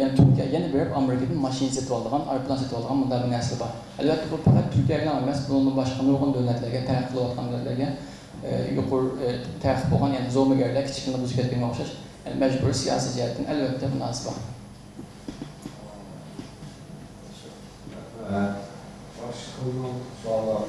yani Türkiye yeni bir Amerika'nın maşini setip aldıgan, aeroplan setip aldıgan bunda bir nesli var. Elbette bu fakat Türkiye'ye emas, bunun başka nurgun devletlerge, teraqqiyot qilayotgan devletlerge yuqori teraqqiyot bo'lgan, yani zo'migarlar kichkina buzib ketganga o'xshash, yani majburiy siyosiy jihatdan elbette bu nasib var. Başka sorular mı?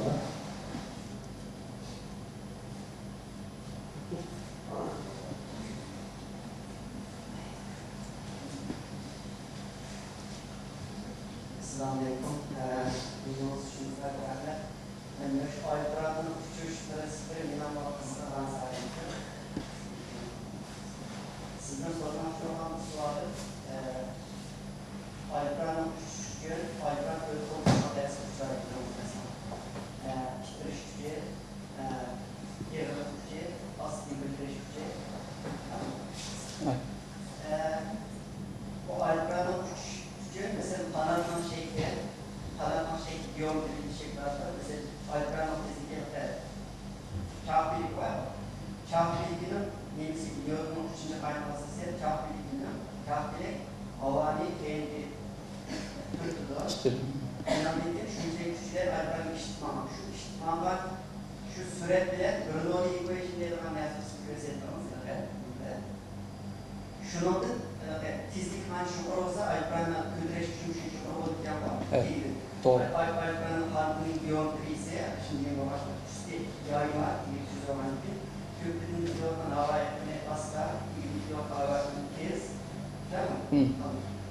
Assalamualaikum. Bildiğiniz için beraber ben şu aeroplanın uçuş sırasında Milan Bankası'na sahibim. Sizden sormak olan bir sualı. Aeroplanın uçuş gün, aeroplan öyle olmasa da uçuşlar yapıyorum mesela. Çıkış gücü, geri gücü, asli götürüş gücü. O aeroplanın uçuş mesela Panama şekli geometrik şekillerde mesela aeroplanın fizikte çarpıcılık var. Çarpıcılığının neyse yorumun içinde kaynaması ise çarpıcılık havani kendi tutulur. Önemli şu kişiler aeroplanın işitmanı. Şu işitmanlar şu süretle Bernoulli equation'da olan yazısını gözetmemiz lazım. Şunun fizik manşur olsa aeroplanın kütleş çünkü robot yapar. Doğru. Aeroplanın harcının geometrisi şimdi başlamak istedik. Yayma, ilgisiz olan bir köprünün yolundan hava etme asla, ilgili yok hava etme kez. Tamam.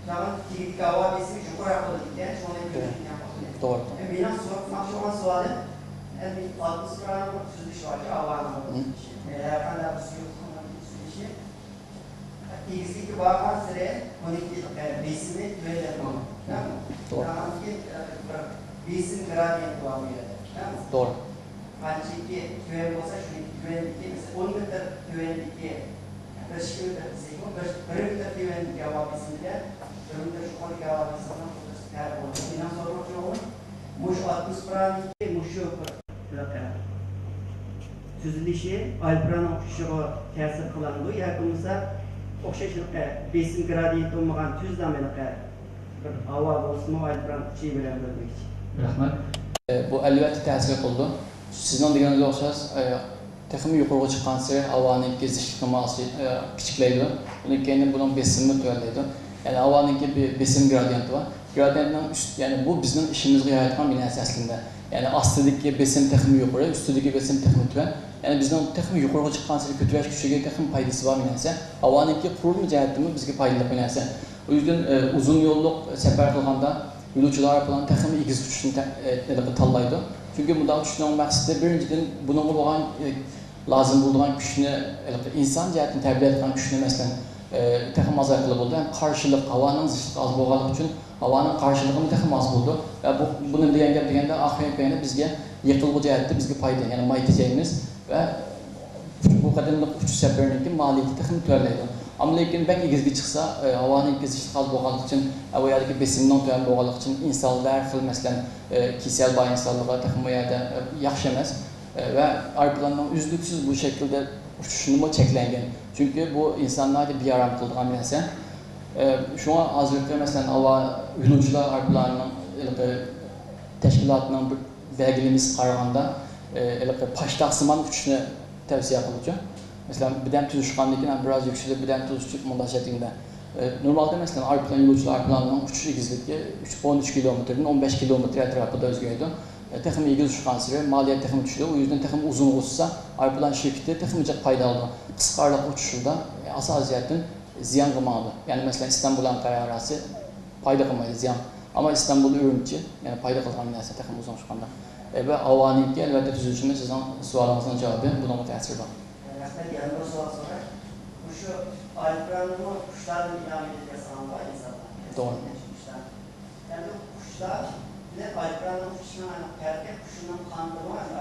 Tamam, ilgili hava besimi şu kadar yapılırken sonra görüşün yapalım. Doğru. Benim sormak olan sualı, yani 60 gram süzüş var ki havanın. Eğer kadar bir su yok, süzüşü. İlgisi bakan süre 12 besimi böyle yapalım. Tamam. Tamam ki besin gradiyent var bu yerde. Tamam. Doğru. Panciki güven olsa şu güvenlikli mesela 10 metre güvenlikli yaklaşık bir metre güvenlik havabesinde önünde şu 12 havabesinden her oldu. İnan sormak yok. Muş 60 praniki, muşu tüzülüşü, alpranın uçuşuğa tesir kılandı. Yakınımızda o'xshashlikqa besin gradiyent olmagan tuzlamelikqa bir havo bo'lsin alpran uchiy bilan bo'lmoqchi. Rahmat. Bu elbette ta'sir qildi. Sizning deganingiz o'xshash, texnik yuqoriga chiqqan sari havoning kezishlik qilmasi kichiklaydi. Undan keyin buning besimini to'g'rilaydi. Yani havoning bir besim gradiyenti var. Gradiyentning yani bu bizning ishimizga yaratgan bir narsa aslında. Yani astidagi besim texnik yuqori, ustidagi besim texnik tuvan. Yani bizden texnik yuqoriga chiqqan sari ko'tarish kuchiga texnik foydasi bor bir narsa. Havoninki qurilma jihatdan bizga foydali bir narsa. O yüzden uzun yolluk sefer qilganda yo'lovchilar bilan texnik egiz uçuşni tanlaydi. Çünkü bunda uçuşning maqsadi birinchidan bunga bo'lgan lazım bo'lgan kuchni inson jihatdan tarbiya etgan kuchni masalan texnik azar qilib bo'ldi. Yani qarshiliq havoning zichligi az bo'lganligi uchun havoning qarshiligini texnik az bo'ldi. Va buni degan gap deganda oxirgi bizga yiqilg'i jihatda bizga foyda, yani may tejaymiz ve bu qadimliq uçuş seferiniki maliyeti texnik to'g'rilaydi. Ama lekin bak egizga chiqsa, havoning kezishlik az bo'lganligi uchun, bu yerdagi besimning to'g'ri bo'lganligi uchun insonlar xil masalan kasal bor insonlarga texnik bu yerda yaxshi emas ve aeroplanning uzluksiz bu şekilde uçuşunu cheklangan. Çünkü bu insonlarga bearam qiladigan bir narsa. Şuna hozirgi masalan havo yo'lovchilar aeroplanining tashkilotining belgilemesi qaraganda paştaqsimon uçuşni tavsiye qiluvchi. Mesela birden tuzuşkandan keyin biraz yükselip birden tuzuşup montaj şeklinde. Normalde mesela aeroplan yo'lovchilar aeroplanının uçuş egizligi 13 kilometrden 15 kilometre etrafında o'zgaradi. Texnik egiz uçuşkan siri maliyet texnik düştü. O yüzden texnik uzun olsa aeroplan şirketi texnikçe faydalı. Qısqarlıq uçuşunda asasiyetin ziyan qılmadı. Yani mesela İstanbul Ankara arası fayda qılmaydı, ziyan. Ama İstanbul Ürümçi yani fayda qılgan narsa texnik uzun uçuşkanda. ve avaniyetki elbette tüzülüşümüz sizin sualınızın cevabı buna tesir var. Rahmet yani bu soru sonra. Bu şu algılanma kuşların ilham edildiği sanat var insanlar. Doğru. Yani bu kuşlar ne algılanma kuşunun erkek kuşunun kandırma yani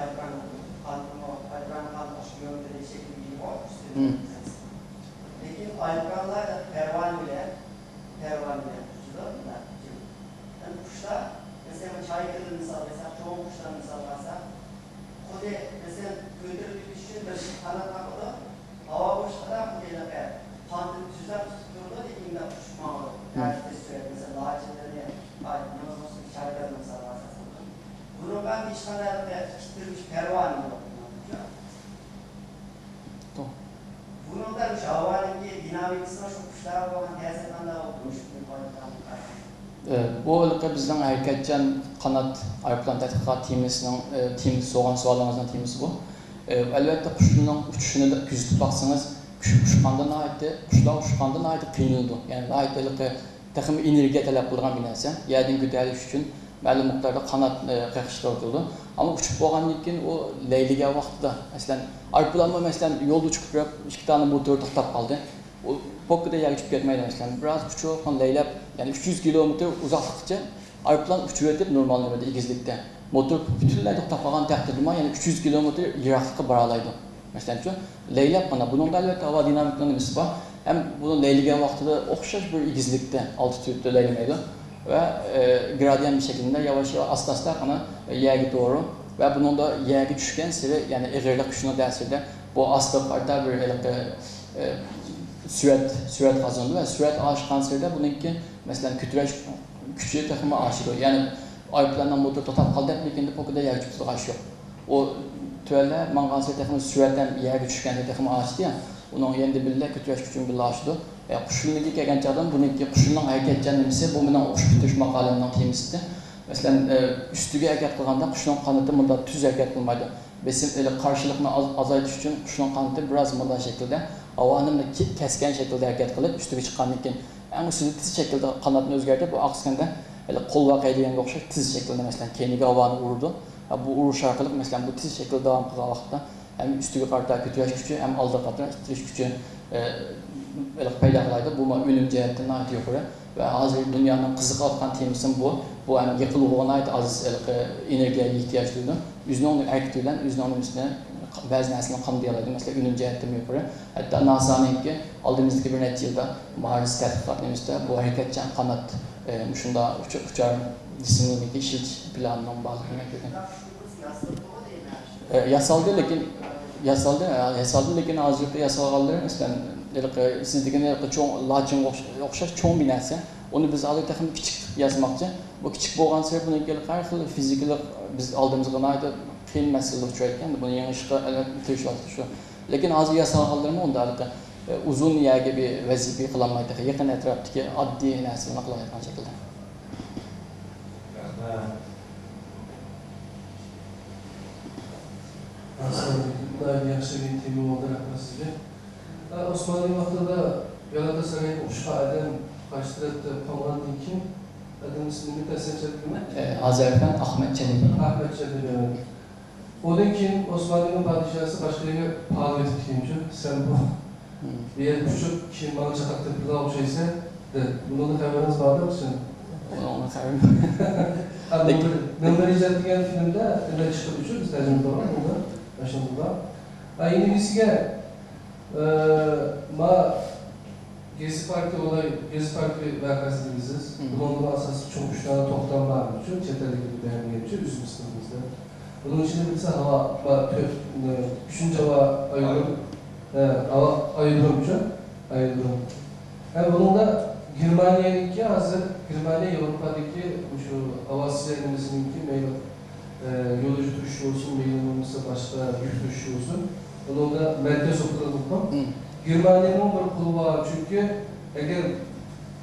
algılanma başka yönteli şekli gibi var. Lekin algılanlar da pervan bile kuşlar. Yani kuşlar mesela çay kırılır misal mesela çoğu kuşlar misal varsa Kode mesela gönderilir için bir kanat takılı hava boşluğunda kudeyle pandemi düzen tutuyordu dediğimde uçma olur. Yani sürekli mesela laciveri nasıl çaylar mesela varsa sanırım. Bunun ben bir işlerle kittirmiş pervanı yok. Bunun da şu havanın dinamikasına şu kuşlar olan her zaman da olmuş. Bu ılıqı bizden hareketçen kanat aeroplan tədqiqat timisi soğan suallarınızdan timisi bu. Elbette kuşunun uçuşunu da küzütüp baksanız kuşqanda aitdi, kuşlar uçqanda aitdi qiyinildi. Yani aitdi ılıqı təximi energiya tələb qılğan bir nəsə. Yəqin güdəliş üçün məlum miqdarda qanat qəxişlərdildi. Amma uçup bolğandan keyin o leyliga vaqtida məsələn aeroplanma məsələn yolda uçup durub 2 tane motor toxtab qaldı. O Pokka'da yer uçup gitmeye demişler. Biraz uçuyor falan leylep yani 300 kilometre uzaklıkça aeroplan uçuyor edip normal nöbette igizlikte. Motor bütünlerde tapagan takdirde yani 300 kilometre yiraklıkta baralaydı. Mesela şu leylep bana bunun da elbette hava dinamiklerinin var. Hem bunun leylige vaxtıda oxşar bir igizlikte altitüdde leylemeydi ve gradyan bir şekilde yavaş yavaş asla bana yergi doğru ve bunun da yergi düşken sıra yani eğerlik kuşuna dersinde bu asla parta bir sürat kazandı ve sürat aşıkan sırada bununki mesela küçüğü takıma aşırı. Yani aeroplandan motor tutab kaldı lekin o kadar yer çıktı aşıyor. O tüelle mangansır takımı süratten yer düşken takıma aştı ya. Onun yerinde bile kütüreş küçüğün bile aştı. Kuşunun ilk egen çağdan bununki kuşunun hareket cennimisi bu bilen uçuş bitiş makalemden temizdi. Mesela üstüge hareket kılganda kuşunun kanatı bunda tüz hareket kılmaydı. Besin karşılıkını azaltış için kuşunun kanatı biraz bunda şekilde havanın kesken şekilde hareket kılıp üstüge çıkandan keyin en üstüde tiz şekilde kanatını özgərdi. Bu aksında kolva qaylayan oxşar tiz şekilde mesela keniga havanı vurdu. Bu uruş arkalık mesela bu tiz şekilde devam kılgan vaxtda hem üstüge qarta kütüreş gücü hem alda qarta itiriş gücü payda qılaydı. Bu ölüm cəhətdən ait yuxarı ve hazır dünyanın kızıq atqan temisin bu. Bu hem yıqılığına ait az energiyaya ihtiyaç duydu. Üzünü onu erktiyle, üzünü onun üstüne bəzi nəslini qamdayalaydı. Mesela ölüm cəhətdən yuxarı. Hatta NASA'nın ki aldığımızdaki bir neçə yılda Mars tədqiqatlarımızda bu hareketçen kanat şunda uçar cisimindeki şilt planından bağlı yasal değil lekin hazırlıkta yasal qalları mesela siz degene çoğun lacın oxşar çoğun bir nəsə onu biz alıp texim kiçik yazmaqçı bu kiçik bolğan səbəb buna gəlir hər xil fiziki biz aldığımız qanayda qiyin məsələlər uçurarkən bunu yanlışlıqla əlbəttə şu lekin hazır yasal qallarını onda alıp uzun yerge bir vazife kılanmaydı. Yakın etraftaki adli nəsilini kılanmaydı şekilde. Aslında yaxşı bir temi oldu rahmet sizce. Osmanlı vaxtında Galatasaray uçqa adam qaştırıqda Pamlandın kim? Adam ismini təsəvvür etdimi? Azərbaycan Ahmet Çelebi. Ahmet Çelebi. Odan keyin Osmanlı'nın padişahı başka yere pahalı etip kimci. Sen bu bir küçük kim bana çakakta pilav şeyse de bunun da haberiniz vardı mı sen? Onun haberim. Nömer izlettiğin filmde ne çıkıp uçur biz tercümde var bunda. Başında. Aynı birisiyle Gezi Parti olay, Gezi Parti vakası biziz. Bunun asası çok üç tane toptan var uçur. Çetedeki bir değerli geçiyor üzüm sınıfımızda. Bunun içinde birisi hava, üçüncü hava ayırım. Ayırım. Yani bunun da Germaniye'ninki hazır, Germaniye Avrupa'daki şu hava sistemimizninki meyve yolcu düşüşü olsun, meyvenin başka yük düşüşü olsun. Bunun da merkez okuduktan. Germaniye'nin bir kulu var çünkü eğer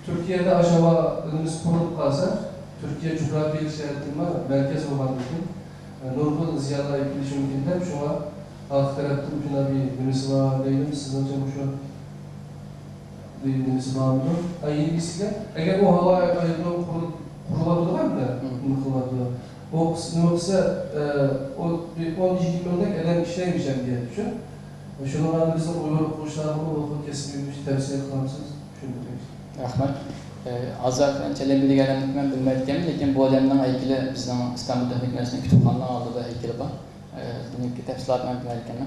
Türkiye'de aşamalarımız kurulup kalsa, Türkiye coğrafya işaretinde merkez olmalıdır. Nurgul ziyada yapılış mümkünler. Şu an halk tarafından buna bir birisi var değil mi? Sizin hocam şu an birisi var mı? Aynı birisiyle. Eğer o hava ayrılığı kurulabilir mi? Kurulabilir. O kısa o 10-20 yıllık eden işleyemeyeceğim diye düşün. Şunun adı bizim uyarı kuşlarımı okul kesimimiz tavsiye kılamsınız. Rahmat. Azardan çelebi gelenlik ben bilmedim, lekin bu adamdan aykırı bizden İstanbul Teknik Üniversitesi'nin kütüphaneden aldığı da aykırı var. Bunun tefsilat ben bilmedim.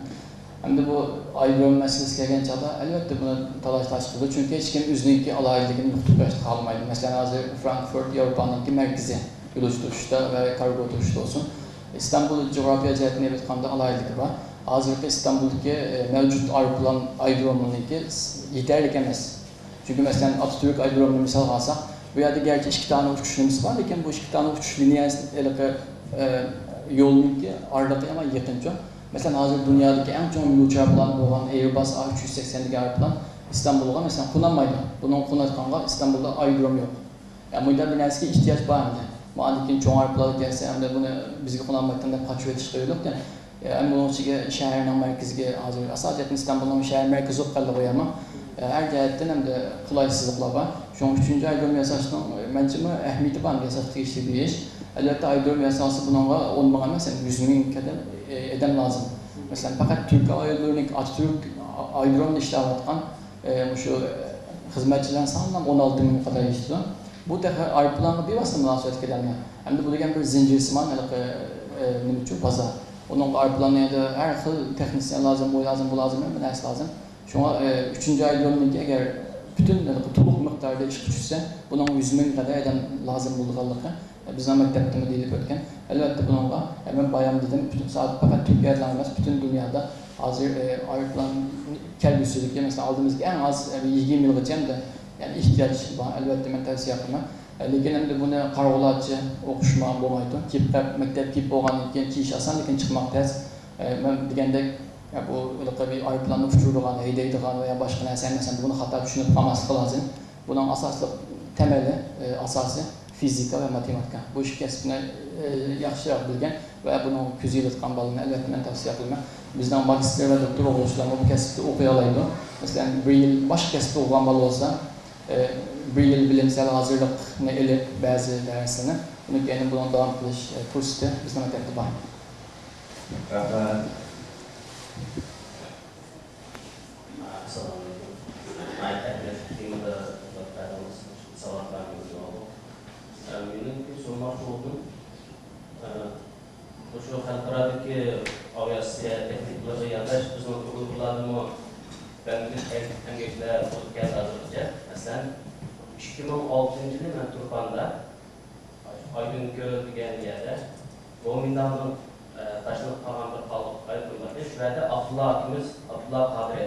Hem de bu ayrım meselesi gelgen çağda elbette buna talaşlaştırdı. Çünkü hiç kim üzününki alaylıgını yoktu kalmaydı. Mesela hazır Frankfurt, Avrupa'nın merkezi yolcu duruşta ve kargo duruşta olsun. İstanbul coğrafya cihetine bir kanda alaylığı var. Hazırda İstanbul'daki mevcut ayrımındaki yeterlik emez. Çünkü mesela Atatürk ayrımını misal alsak, bu yerde gerçi 2 tane uçuşumuz var, lakin bu 2 tane uçuş liniyasının yolunki ardaki ama yakınca. Mesela hazır dünyadaki en çok yolcu yapılan olan Airbus A380'deki ayrılan İstanbul'a mesela kullanmaydı. Bunun kullanıldığında İstanbul'da ayrım yok. Yani bu yüzden bir ihtiyaç var mı? Malikin çoğu ayrılalı gelse hem de bunu bizge kullanmaktan da kaçıyor yetiştiriyor yok. Yani bunun için şehrin merkezine hazır. Sadece İstanbul'un şehir merkezi yok kaldı bu ama her cihetten hem de kolaysızlıklar var. Şu an 3. ayrım yasasının bence ehemmiyeti var yasası işlediği iş. Elbette ayrım yasası bununla olmayan mesela 100 bin kadar edem lazım. Mesela fakat Türk ayrımının Atatürk ayrımını işlevatkan şu hizmetçilerin sanırım 16 bin kadar işliyor. Bu da ayrımlarla bir vasıta münasebet edenler. Hem de bu da bir zincir siman ne pazar. Onun ayrımlarına da her türlü teknisyen lazım, bu lazım, bu lazım, ne lazım. Şu an 3. ayrımındaki eğer bütün tutuluk miktarda iş düşse, bunun 100 bin kadar eden lazım bulduğu bizden mektepte mi deyilip ötken. Elbette bununla hemen bayan dedim, bütün saat fakat Türkiye'de olmaz, bütün dünyada hazır ayrılan kelbüsülükle mesela aldığımız en az 20 yıl geçen de yani ihtiyaç var, elbette ben tavsiye yapmam. Lekin hem de bunu qarg'ulatchi o'qishma bo'lmaydi. Maktab kelib bo'lgandan keyin kiyish oson, lekin chiqmoq tez. Men degandek bu bir ayrıplarni uçurgan, haydaydigan veya boshqa narsa emas. Buni xato tushunib qolmaslik lozim. Buning asosli temeli, asosi fizika va matematika. Bu ish kasbini yaxshiroq bilgan va buni ko'zayotgan bolalarni albatta men tavsiya qilaman. Bizdan magistr va doktor o'quvchilar bu kasbni o'qiy oladi. Masalan, bir yil boshqa kasbda o'qigan bola bo'lsa, bir yıl bilimsel hazırlıkını elip bazı derslerini, bunu yani bunun devam kılış kursu bizden öteki var. Şu halkaradaki aviasya teknikleri yandaş bizim uyguladığımı ben engekler olup geldi hazırlıca. Mesela 2006 yılı ben Turpan'da Aydın Göl degan yerde Gomindan'ın taşınıp kalan bir kalıp ayrılmadı. Şurada Abdullah Kadri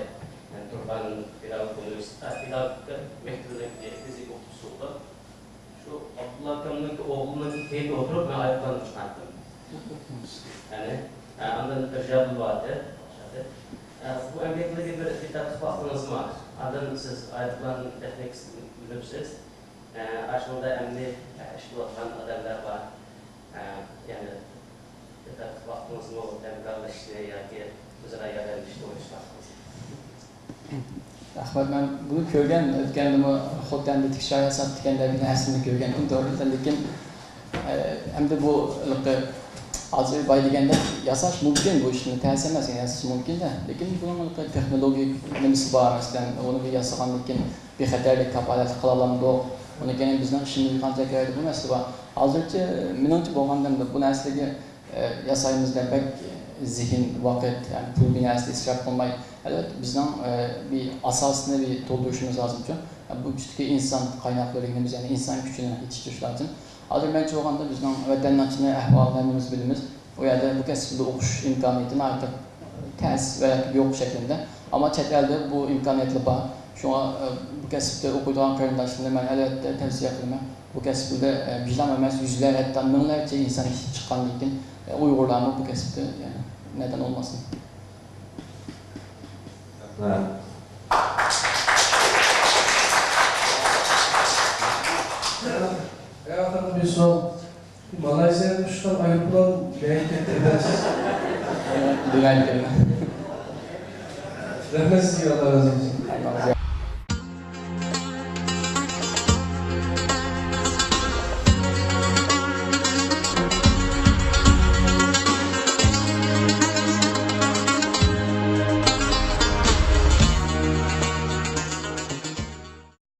yani Turpan'ın pedagog üniversitesi, pedagog mektebindeki fizik okumuş oldu. Şu Abdullah Kadri'nin oğlunun teybi oturup ben ayrılanıp çıkarttım. Yani ondan icabı vardı. Bu emeklilik bir tartışma aklınız var. Adın siz ayrılan teknik bilipsiz. Aşağıda emni işlatan adamlar var. Yani bir tartışma aklınız mı? Temkarlaştı ya ki üzere yerleşti o işler. Rahmat, ben bunu ko'rgan, o'tganimda xuddi tikshaya satganlarning aslini ko'rgandim, to'g'ri, lekin hamda bu hozir boy deganda yasash mumkin, bu ishni ta'sir emas, yasash mumkin-da, lekin bunun texnologik nimasi bor, masalan, uni bir yasagandan keyin bexatarlik kafolat qila olamiz, uni keyin bizning ishimiz qancha kerak bu narsa bor. Hozircha menimcha bo'lganda bu narsaga yasaymizda pek zihin, vaqt, yani pul binasida israf qilmay, elbette bizden bir asasını bir dolduruşumuz lazım. Yani bu güçteki insan kaynaklarını biz yani insan gücüne yetiştiriş lazım. Hazır ben çoğu anda bizden vatandaşına ahvallarımız bilimiz. O yerde bu kesifde okuş imkaniyetine artık ters veya yok şeklinde. Ama çet elde bu imkaniyetle var. Şu an bu kesifde okuduğum kardeşlerine ben elbette tavsiye ederim. Bu kesifde vicdan yüzler hatta binlerce insan çıkan için Uygurlarımız bu kesifde yani neden olmasın? Evet. Bir soru. Malazya'ya düşen ayrılan beğenket edersiniz. Dünya ülkelerine. Rahmet sizi Allah razı olsun.